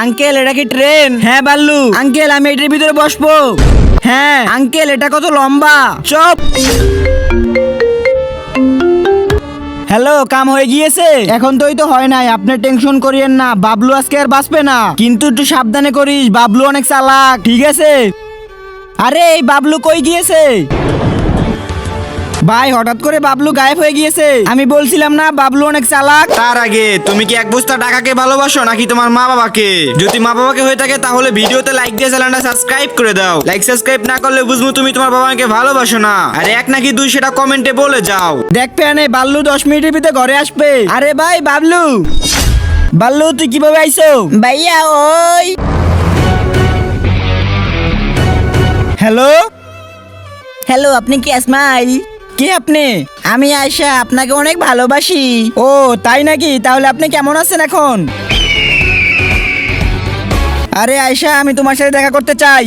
Uncle এটা কি train? হ্যাঁ বাল্লু। আঙ্কেল আমি এটার ভিতরে বসবো? হ্যাঁ আঙ্কেল এটা কত লম্বা? চুপ। হ্যালো, কাম হয়ে গিয়েছে? এখন তোই তো হয় নাই, আপনি টেনশন করিয়েন না, বাবলু আজকে আর বাঁচবে না, কিন্তু একটু সাবধানে করিস, বাবলু অনেক চালাক, ঠিক আছে? আরে এই বাবলু কই গিয়েছে? ভাই হঠাৎ করে বাবলু গায়েব হয়ে গিয়েছে। আমি বলছিলাম না বাবলু অনেক চালাক। তার আগে তুমি কি এক বস্তা টাকাকে ভালোবাসো নাকি তোমার মা বাবাকে? যদি মা বাবাকে হয়ে থাকে তাহলে ভিডিওতে লাইক দিয়ে চ্যানেলটা সাবস্ক্রাইব করে দাও। লাইক সাবস্ক্রাইব না করলে বুঝবো তুমি তোমার বাবাকে ভালোবাসো না। আর এক নাকি দুই সেটা কমেন্টে বলে যাও। দেখ পেয়ানে বাল্লু 10 মিনিটের ভিতরে ঘরে আসবে। আরে ভাই বাবলু, বাল্লু তুই কিভাবে আইছো? ভাইয়া ওই হ্যালো হ্যালো, আপনি কি ইসমাইল? কে আপনি? আমি আয়শা, আপনাকে অনেক ভালোবাসি। ও তাই নাকি? তাহলে আপনি কেমন আছেন এখন? আরে আয়শা আমি তোমার সাথে দেখা করতে চাই।